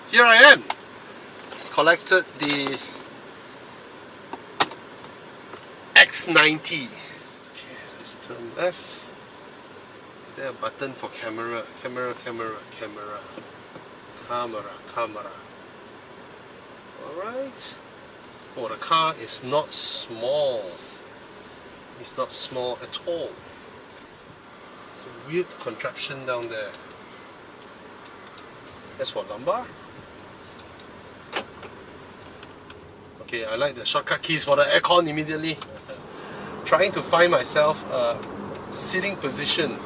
Here I am. Collected the X90. Okay, let's turn left. Is there a button for camera? Camera. Alright. Oh, the car is not small. It's not small at all. It's a weird contraption down there. That's for lumbar. Okay, I like the shortcut keys for the aircon immediately. Trying to find myself a sitting position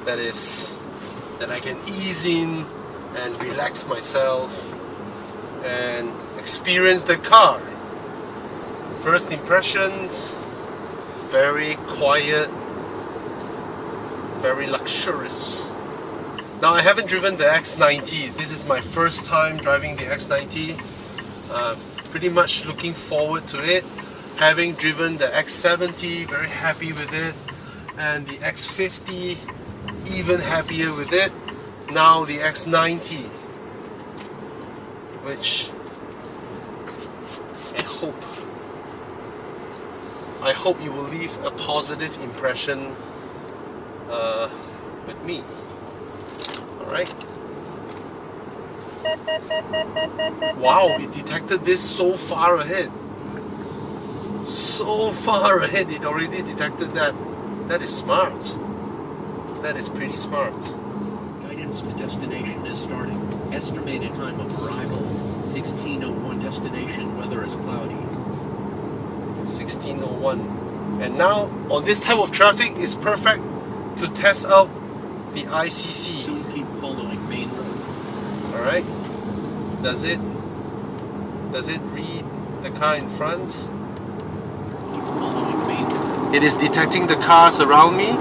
that I can ease in and relax myself and experience the car. First impressions, very quiet, very luxurious. Now I haven't driven the X90. This is my first time driving the X90. Pretty much looking forward to it. Having driven the X70, very happy with it, and the X50, even happier with it. Now the X90, which I hope you will leave a positive impression with me. Alright. Wow, it detected this so far ahead. So far ahead, it already detected that. That is smart. That is pretty smart. Guidance to destination is starting. Estimated time of arrival, 16:01. Destination, weather is cloudy. 16:01. And now, on this type of traffic, it's perfect to test out the ICC. Soon keep following main road. Alright. Does it read the car in front? Keep following main road. It is detecting the cars around me.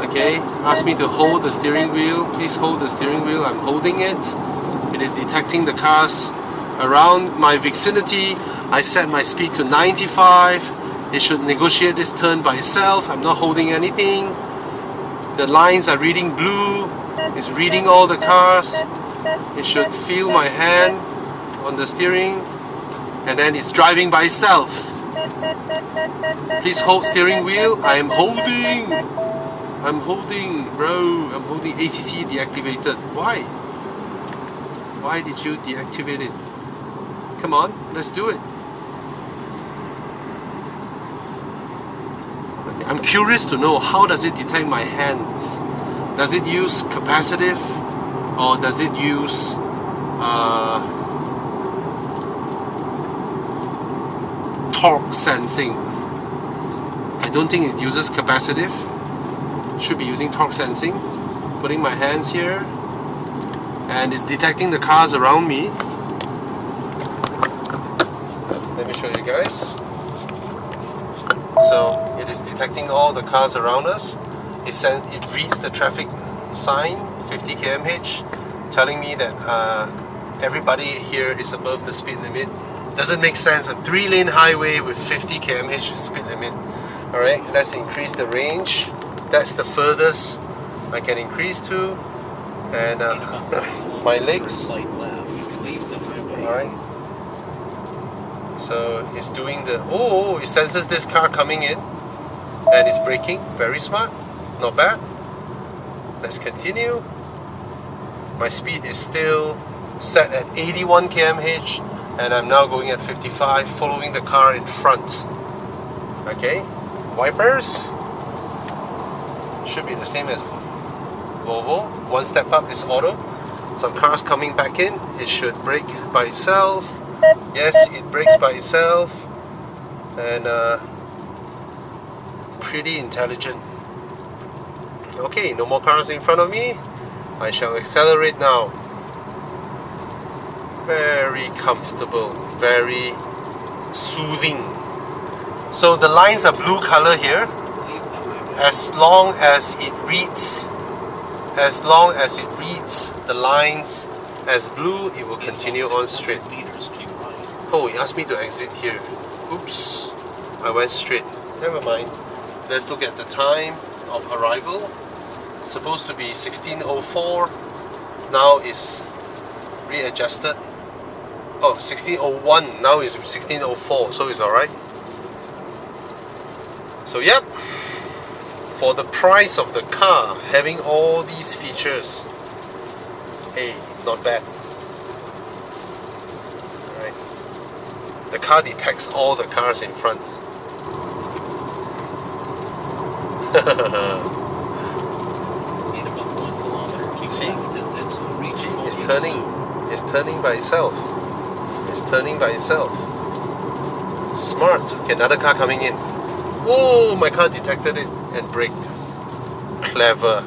Okay, ask me to hold the steering wheel. Please hold the steering wheel. I'm holding it. It is detecting the cars around my vicinity. I set my speed to 95. It should negotiate this turn by itself. I'm not holding anything. The lines are reading blue. It's reading all the cars. It should feel my hand on the steering, and then it's driving by itself. Please hold steering wheel. I am holding. I'm holding, bro. I'm holding. ACC deactivated. Why? Why did you deactivate it? Come on, let's do it. Okay, I'm curious to know, how does it detect my hands? Does it use capacitive, or does it use torque sensing? I don't think it uses capacitive. Should be using torque sensing. Putting my hands here, and it's detecting the cars around me. Let me show you guys. So it is detecting all the cars around us. It reads the traffic sign, 50 km/h, telling me that everybody here is above the speed limit. Doesn't make sense. A 3-lane highway with 50 km/h speed limit. Alright, let's increase the range. That's the furthest I can increase to. And my legs. Alright. So it's doing the... Oh, it senses this car coming in. And it's braking. Very smart. Not bad. Let's continue. My speed is still set at 81 km/h, and I'm now going at 55, following the car in front. Okay, wipers should be the same as Volvo. One step up is auto. Some cars coming back in, it should brake by itself. Yes, it brakes by itself, and pretty intelligent. Okay, no more cars in front of me. I shall accelerate now. Very comfortable, very soothing. So the lines are blue color here. As long as it reads the lines as blue, it will continue on straight. Oh, he asked me to exit here. Oops, I went straight. Never mind. Let's look at the time of arrival. Supposed to be 16:04. Now it's readjusted. Oh, 1601, now it's 1604, so it's alright. So yep, for the price of the car, having all these features, hey, not bad. Alright. The car detects all the cars in front. See, it's turning. It's turning by itself. It's turning by itself. Smart. Okay, another car coming in. Oh, my car detected it and braked. Clever.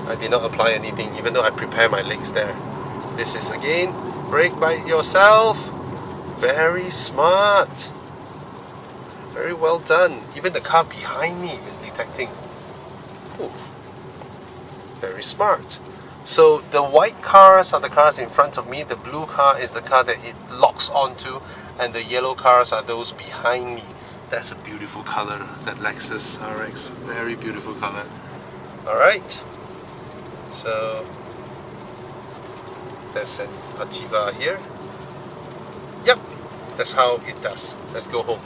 I did not apply anything, even though I prepared my legs there. This is again, brake by yourself. Very smart. Very well done. Even the car behind me is detecting. Ooh. Very smart. So the white cars are the cars in front of me, the blue car is the car that it locks onto, and the yellow cars are those behind me. That's a beautiful color, that Lexus RX, very beautiful color. Alright, so there's an Ativa here. Yep, that's how it does. Let's go home.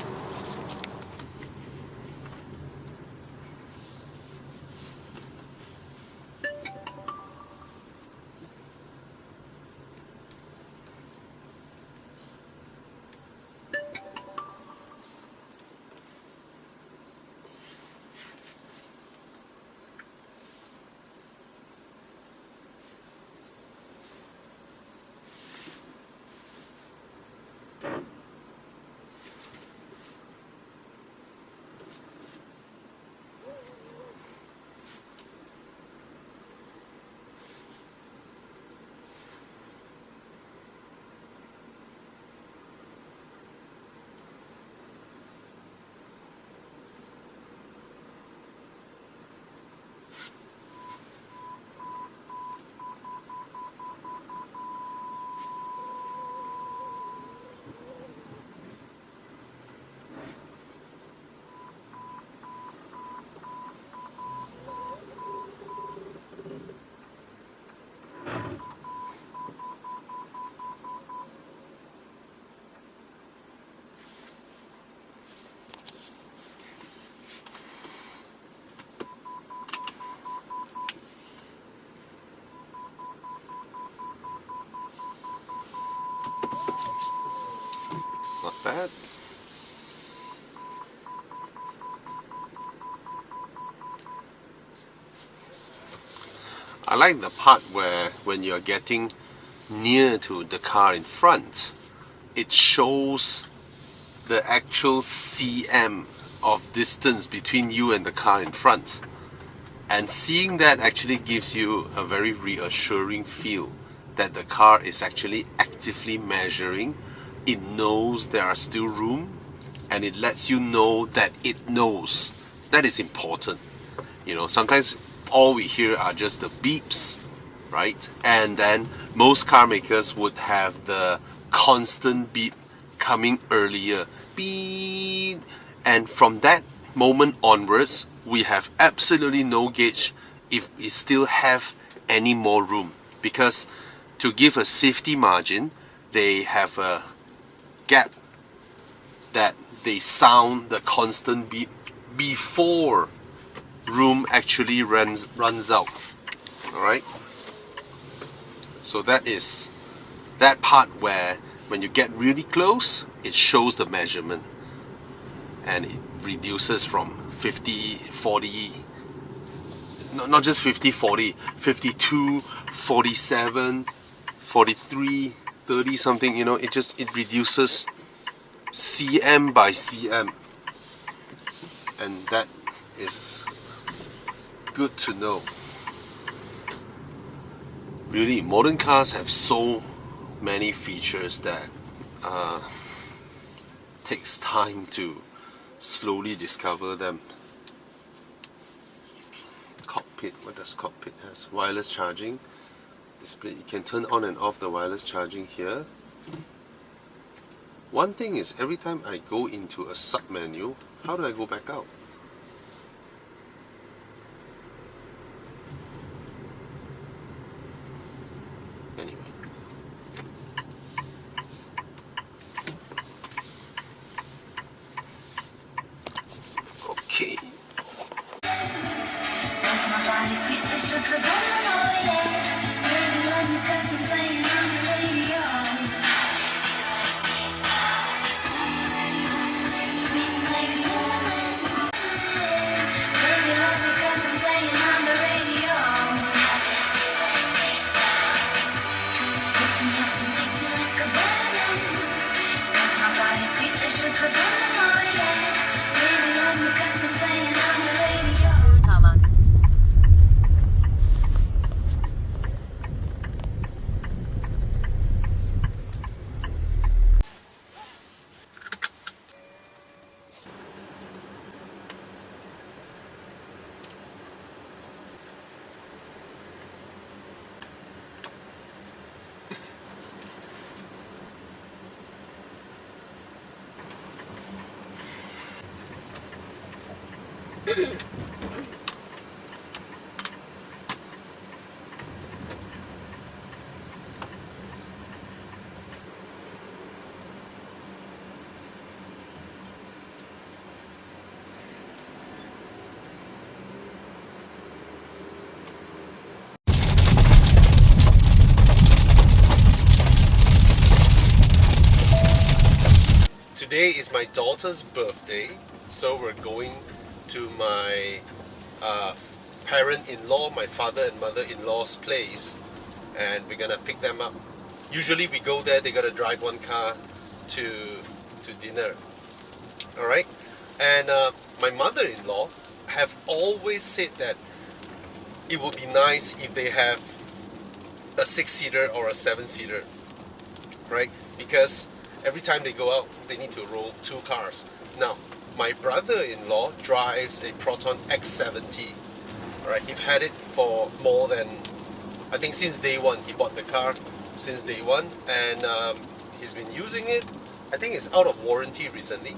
Not bad. I like the part where when you're getting near to the car in front, it shows the actual cm of distance between you and the car in front. And seeing that actually gives you a very reassuring feel that the car is actually actively measuring. It knows there are still room, and it lets you know that it knows. That is important. You know, sometimes all we hear are just the beeps, right? And then most car makers would have the constant beep coming earlier. Beep. And from that moment onwards, we have absolutely no gauge if we still have any more room. Because to give a safety margin, they have a gap that they sound the constant beep before room actually runs out. Alright? So that is that part where when you get really close, it shows the measurement. And it reduces from 50, 40, not just 50, 40, 52, 47, 43, 30 something, you know, it reduces cm by cm. And that is good to know. Really, modern cars have so many features that takes time to slowly discover them. Cockpit, what does cockpit has? Wireless charging. Display, you can turn on and off the wireless charging here. One thing is, every time I go into a sub-menu, how do I go back out? Anyway, Today is my daughter's birthday, so we're going to my parent-in-law, my father and mother-in-law's place, and we're gonna pick them up. Usually we go there, they gotta drive one car to dinner. Alright? And my mother-in-law have always said that it would be nice if they have a 6-seater or a 7-seater, right? Because every time they go out, they need to roll 2 cars. Now, my brother-in-law drives a Proton X90. Right, he's had it for more than, I think since day one. He bought the car since day one, and he's been using it. I think it's out of warranty recently.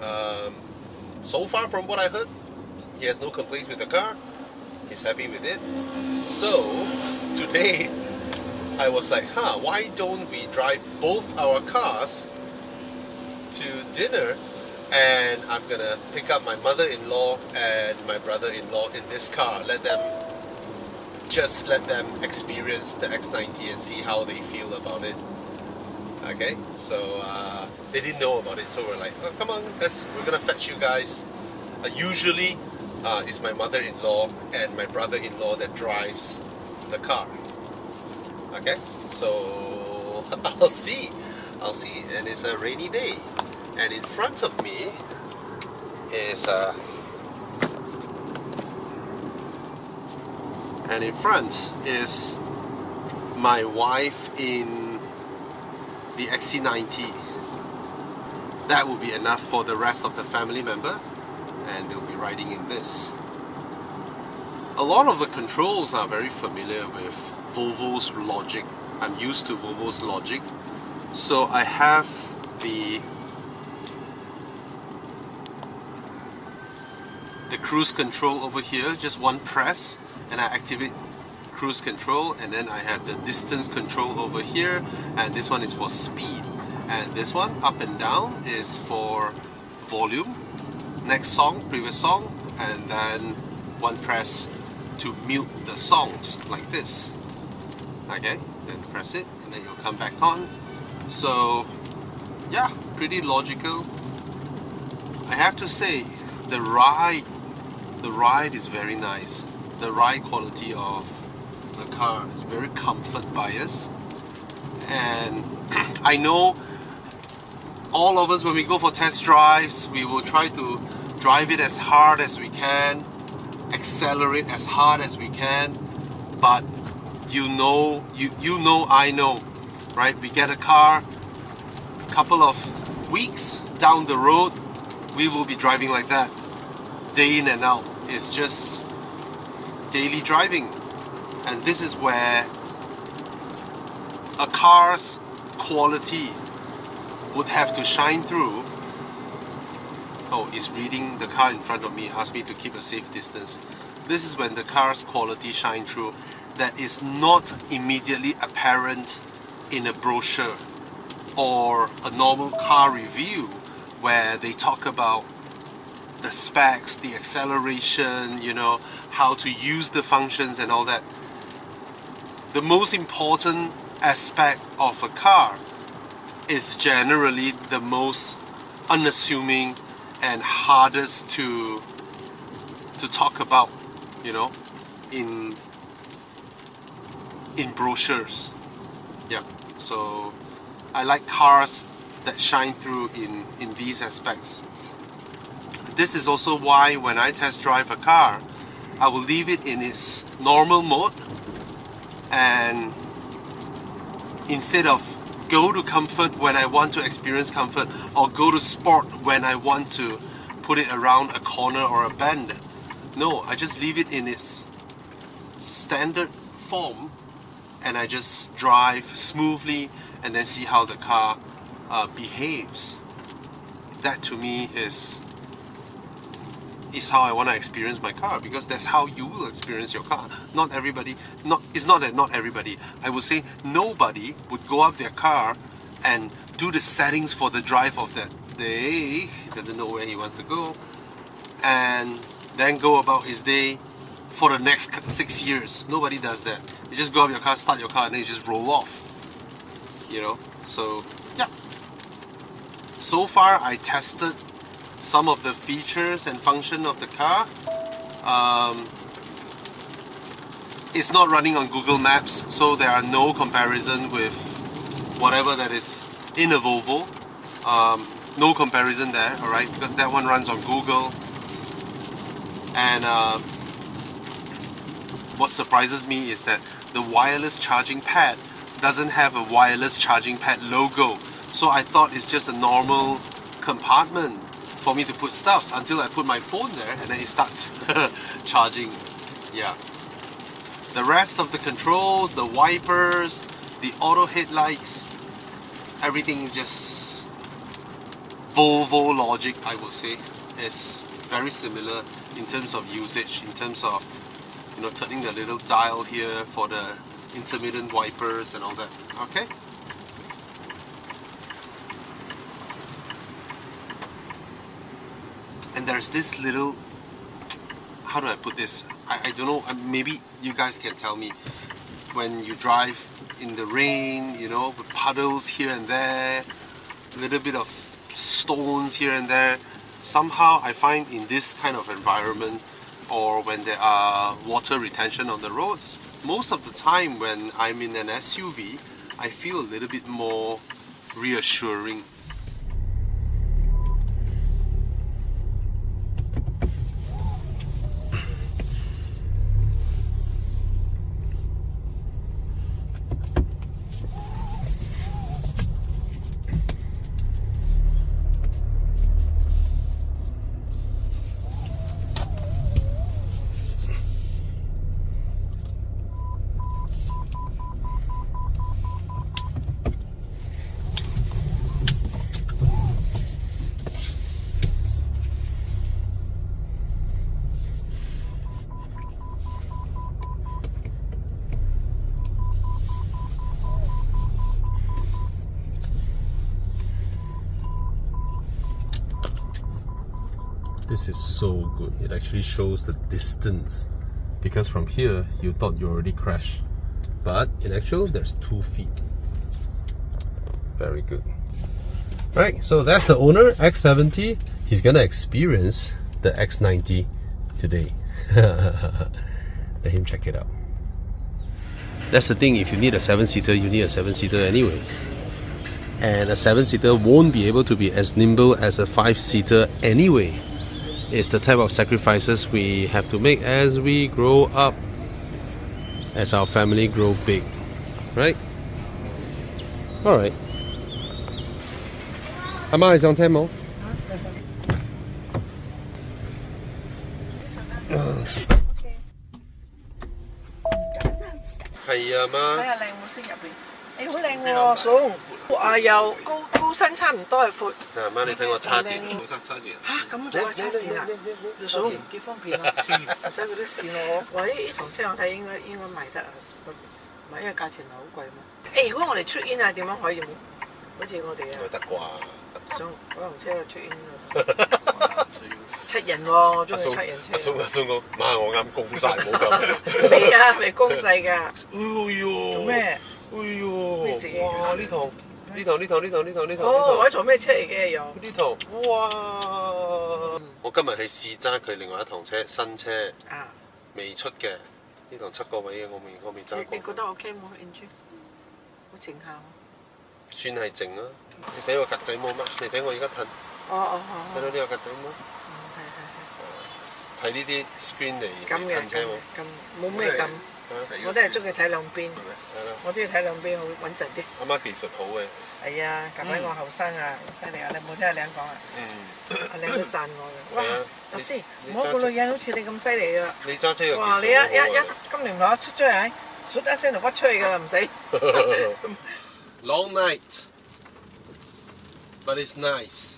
So far from what I heard, he has no complaints with the car. He's happy with it. So today I was like, why don't we drive both our cars to dinner, and I'm gonna pick up my mother-in-law and my brother-in-law in this car. Let them experience the X90 and see how they feel about it. Okay, so they didn't know about it, so we're like, oh, come on, we're gonna fetch you guys. Usually it's my mother-in-law and my brother-in-law that drives the car. Okay, so I'll see, and it's a rainy day, and in front of me is my wife in the XC90. That will be enough for the rest of the family member, and they'll be riding in this. A lot of the controls are very familiar with Volvo's logic. I'm used to Volvo's logic, so I have the cruise control over here. Just one press and I activate cruise control, and then I have the distance control over here, and this one is for speed, and this one up and down is for volume, next song, previous song, and then one press to mute the songs like this. Okay, then press it and then you'll come back on. So yeah, pretty logical. I have to say the ride is very nice. The ride quality of the car is very comfort biased, and I know all of us, when we go for test drives, we will try to drive it as hard as we can, accelerate as hard as we can, but you know, I know, right? We get a car, a couple of weeks down the road, we will be driving like that, day in and out. It's just daily driving, and this is where a car's quality would have to shine through. Oh, it's reading the car in front of me, asked me to keep a safe distance. This is when the car's quality shine through, that is not immediately apparent in a brochure or a normal car review where they talk about the specs, the acceleration, you know, how to use the functions and all that. The most important aspect of a car is generally the most unassuming and hardest to talk about, you know, in brochures. Yeah, so I like cars that shine through in these aspects. This is also why when I test drive a car, I will leave it in its normal mode, and instead of go to comfort when I want to experience comfort, or go to sport when I want to put it around a corner or a bend. No, I just leave it in its standard form, and I just drive smoothly and then see how the car behaves. That to me is is how I want to experience my car, because that's how you will experience your car. Not everybody, it's not that not everybody, I would say nobody would go up their car and do the settings for the drive of that day. He doesn't know where he wants to go, and then go about his day for the next 6 years. Nobody does that. You just go up your car, start your car, and then you just roll off. You know, so yeah. So far I tested some of the features and function of the car. It's not running on Google Maps, so there are no comparison with whatever that is in a Volvo. No comparison there, alright, because that one runs on Google. And what surprises me is that the wireless charging pad doesn't have a wireless charging pad logo. So I thought it's just a normal compartment for me to put stuffs until I put my phone there, and then it starts charging. Yeah. The rest of the controls, the wipers, the auto headlights, everything just Volvo logic, I would say. Is very similar in terms of usage, in terms of, you know, turning the little dial here for the intermittent wipers and all that. Okay. And there's this little, how do I put this? I don't know, maybe you guys can tell me. When you drive in the rain, you know, with puddles here and there, a little bit of stones here and there, somehow I find in this kind of environment, or when there are water retention on the roads, most of the time when I'm in an SUV, I feel a little bit more reassuring. This is so good. It actually shows the distance, because from here you thought you already crashed, but in actual there's 2 feet. Very good. Right, so that's the owner, X70. He's gonna experience the X90 today. Let him check it out. That's the thing, if you need a 7-seater, you need a 7-seater anyway. And a 7-seater won't be able to be as nimble as a 5-seater anyway. It's the type of sacrifices we have to make as we grow up, as our family grow big, right? Alright. 阿媽你上車冇？係啊媽。睇下靚冇先入邊。誒好靚喎，嫂。哇又高身差唔多係闊。阿媽你睇我叉電，冇塞叉電。嚇咁就叉電啊！嫂幾方便啊，唔使嗰啲線我。哇！呢堂車我睇應該賣得啊，唔係因為價錢唔係好貴嘛。誒如果我哋出煙啊點樣可以冇？好似我哋啊。得啩？上嗰堂車度出煙啊！七人喎，我中意七人車。阿松講，媽我啱供晒，冇咁。未啊，未供細㗎。哎呦！做咩？哎呦！咩事？哇！呢堂。哦，我呢台咩車嚟嘅又？呢台，哇！我今日去試揸佢另外一堂車，新車，未出嘅。呢堂7個位嘅，我未揸過。你覺得 OK 冇 engine？ 好靜下喎。算係靜啊！你俾個格仔帽咩？你俾我而家褪。哦。睇到呢個格仔帽？係。睇呢啲 screen 嚟褪車冇？咁冇咩咁。我都係中意睇兩邊，我中意睇兩邊好穩陣啲。阿媽技術好嘅。係啊，近排我後生啊，好犀利啊！你冇聽阿靚講啊？阿靚都讚我嘅。哇，老師，冇個女人好似你咁犀利啊！你揸車嘅技術好。哇！你一今年攞出咗嚟，唰一聲就屈出去㗎啦，唔使。Long night, but it's nice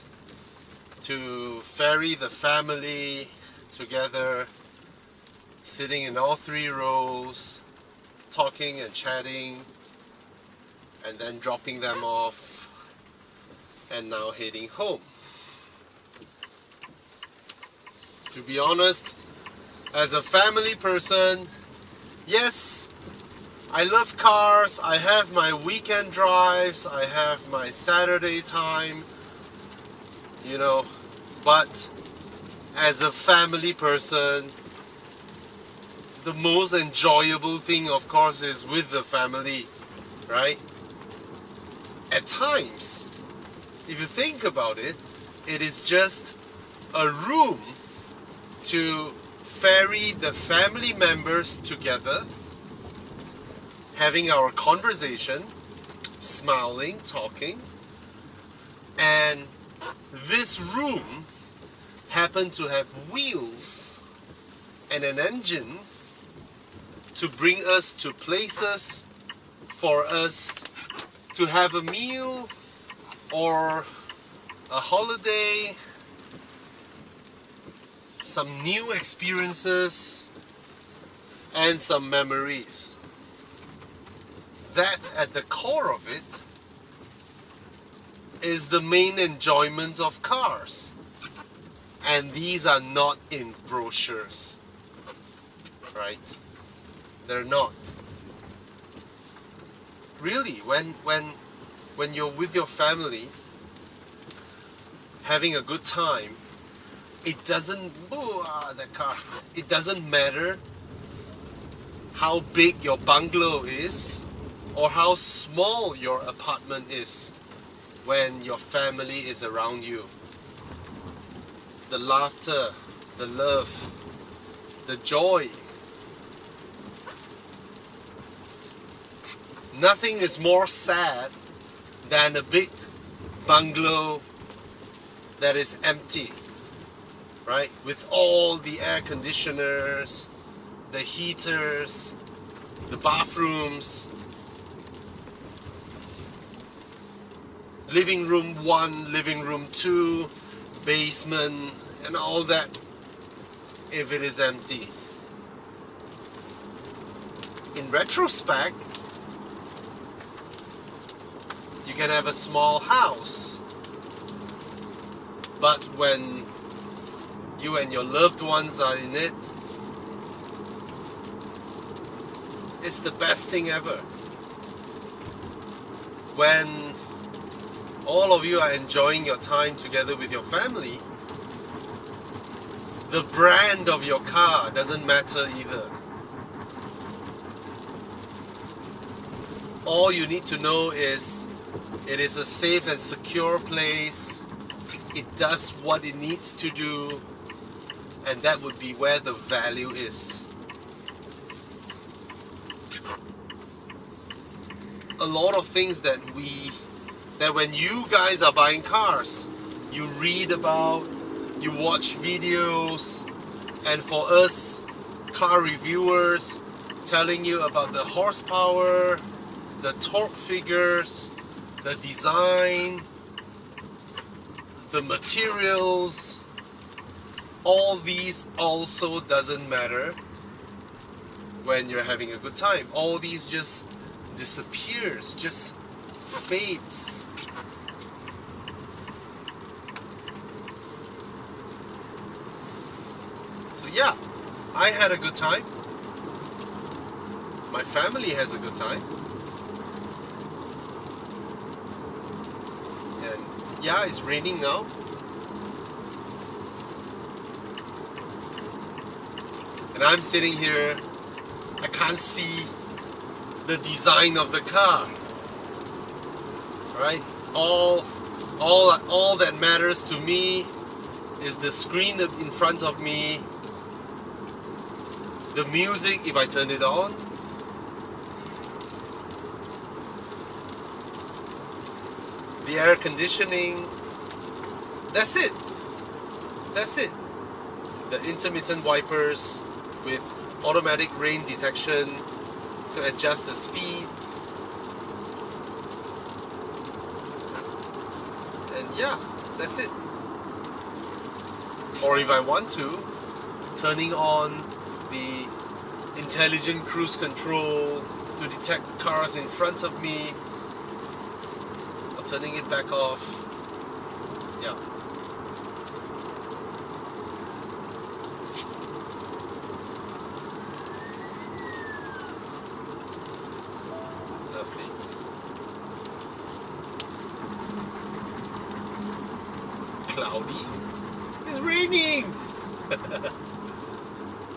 to ferry the family together, sitting in all 3 rows, talking and chatting, and then dropping them off, and now heading home. To be honest, as a family person, yes, I love cars, I have my weekend drives, I have my Saturday time, you know, but as a family person, the most enjoyable thing, of course, is with the family, right? At times, if you think about it, it is just a room to ferry the family members together, having our conversation, smiling, talking, and this room happened to have wheels and an engine to bring us to places for us to have a meal or a holiday, some new experiences, and some memories. That, at the core of it, is the main enjoyment of cars. And these are not in brochures, right? They're not. Really, when you're with your family, having a good time, it doesn't, that car, it doesn't matter how big your bungalow is or how small your apartment is when your family is around you. The laughter, the love, the joy. Nothing is more sad than a big bungalow that is empty, right? With all the air conditioners, the heaters, the bathrooms, living room 1, living room 2, basement, and all that, if it is empty. In retrospect, you can have a small house, but when you and your loved ones are in it, it's the best thing ever. When all of you are enjoying your time together with your family, the brand of your car doesn't matter either. All you need to know is it is a safe and secure place. It does what it needs to do, and that would be where the value is. A lot of things that when you guys are buying cars, you read about, you watch videos, and for us car reviewers telling you about the horsepower, the torque figures, the design, the materials, all these also doesn't matter when you're having a good time. All these just disappears, just fades. So yeah, I had a good time. My family has a good time. And yeah, it's raining now. And I'm sitting here, I can't see the design of the car, right? All that matters to me is the screen in front of me, the music if I turn it on, the air conditioning. That's it. That's it. The intermittent wipers with automatic rain detection to adjust the speed. And yeah, that's it. Or if I want to, turning on the intelligent cruise control to detect cars in front of me, or turning it back off. Yeah. Lovely. Cloudy. It's raining!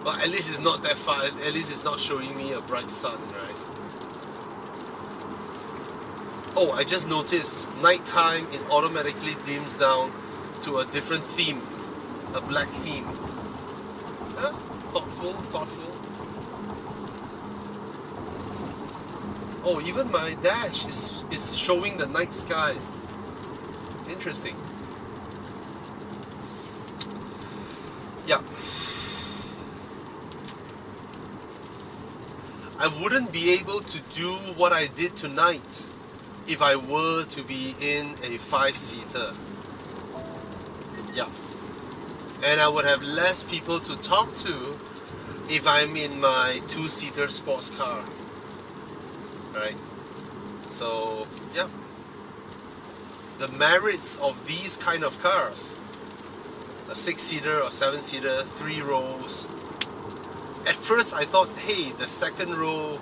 Well, at least it's not that far. At least it's not showing me a bright sun, right? Oh, I just noticed, nighttime it automatically dims down to a different theme, a black theme. Huh? Thoughtful, thoughtful. Oh, even my dash is showing the night sky. Interesting. Yeah. I wouldn't be able to do what I did tonight if I were to be in a 5-seater. Yeah. And I would have less people to talk to if I'm in my 2-seater sports car. Right? So, yeah. The merits of these kind of cars, a 6-seater or 7-seater, 3 rows. At first I thought, hey, the second row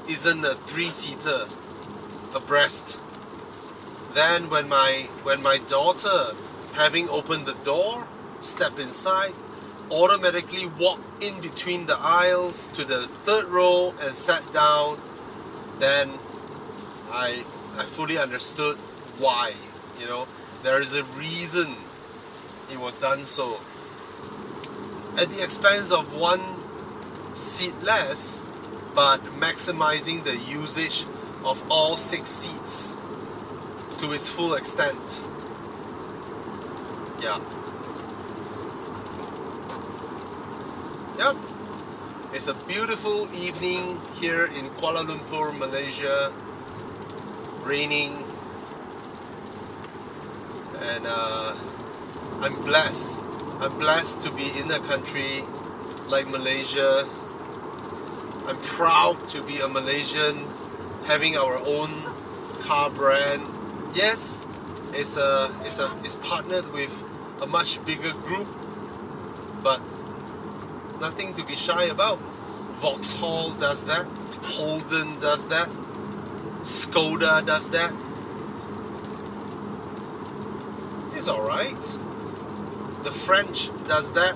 isn't a 3-seater abreast. Then when my daughter, having opened the door, stepped inside, automatically walked in between the aisles to the 3rd row and sat down, then I fully understood why. You know, there is a reason it was done so. At the expense of 1 seat less, but maximizing the usage of all 6 seats to its full extent. Yeah. Yep. It's a beautiful evening here in Kuala Lumpur, Malaysia. Raining. And I'm blessed. I'm blessed to be in a country like Malaysia. I'm proud to be a Malaysian, having our own car brand. Yes, it's partnered with a much bigger group, but nothing to be shy about. Vauxhall does that, Holden does that, Skoda does that. It's alright. The French does that.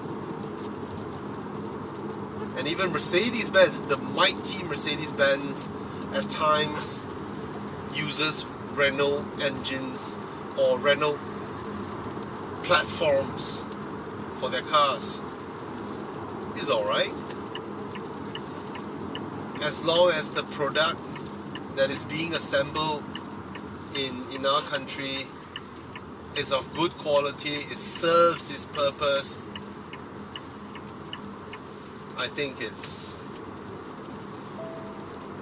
And even Mercedes-Benz, the mighty Mercedes-Benz, at times uses Renault engines or Renault platforms for their cars. It's alright. As long as the product that is being assembled in our country is of good quality, it serves its purpose, I think it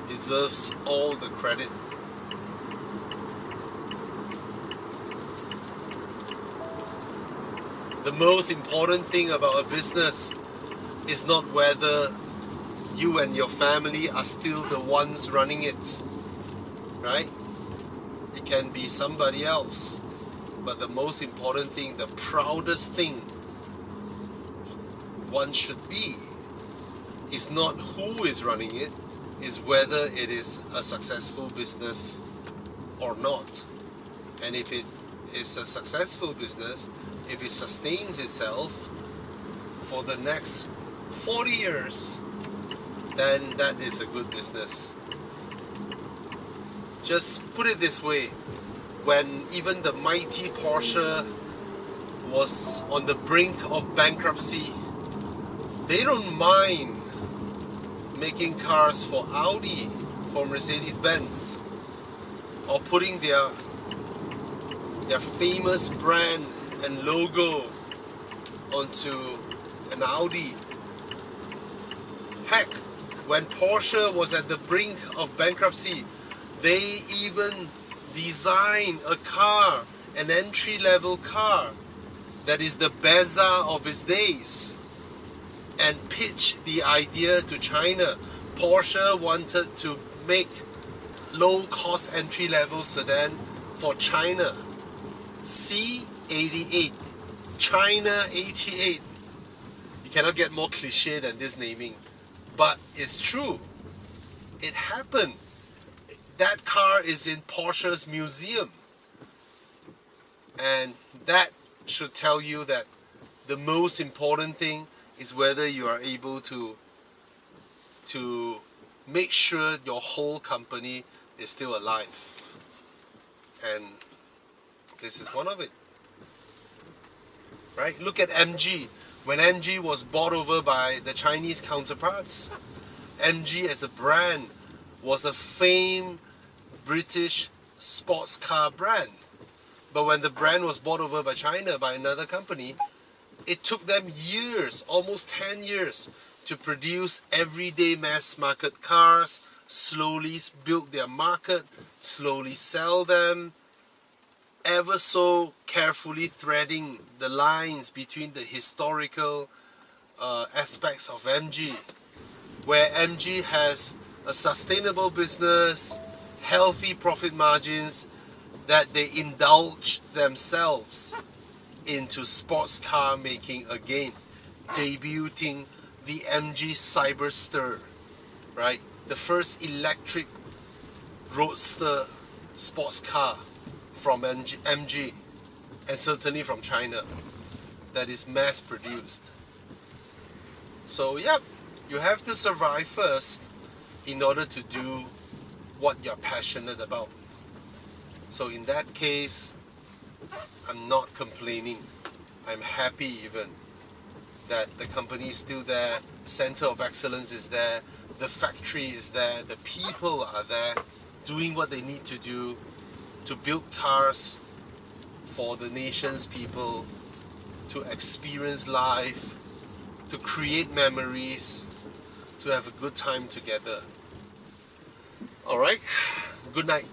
deserves all the credit. The most important thing about a business is not whether you and your family are still the ones running it, right? It can be somebody else. But the most important thing, the proudest thing one should be, is not who is running it, is whether it is a successful business or not. And if it is a successful business, if it sustains itself for the next 40 years, then that is a good business. Just put it this way, when even the mighty Porsche was on the brink of bankruptcy, they don't mind making cars for Audi, for Mercedes-Benz, or putting their famous brand and logo onto an Audi. Heck, when Porsche was at the brink of bankruptcy, they even designed a car, an entry-level car, that is the Beza of its days. and pitch the idea to China. Porsche wanted to make low-cost entry-level sedan for China. C88, China 88. You cannot get more cliche than this naming, but it's true. It happened. That car is in Porsche's museum, and that should tell you that the most important thing is whether you are able to make sure your whole company is still alive, and this is one of it. Right? Look at MG. When MG was bought over by the Chinese counterparts, MG as a brand was a famed British sports car brand. But when the brand was bought over by China, by another company, it took them years, almost 10 years, to produce everyday mass market cars, slowly build their market, slowly sell them, ever so carefully threading the lines between the historical aspects of MG, where MG has a sustainable business, healthy profit margins, that they indulge themselves into sports car making again, debuting the MG Cyberster, right? The first electric roadster sports car from MG, and certainly from China, that is mass produced. So yep, you have to survive first in order to do what you're passionate about. So in that case, I'm not complaining. I'm happy even that the company is still there, center of excellence is there, the factory is there, the people are there doing what they need to do to build cars for the nation's people, to experience life, to create memories, to have a good time together. Alright, good night.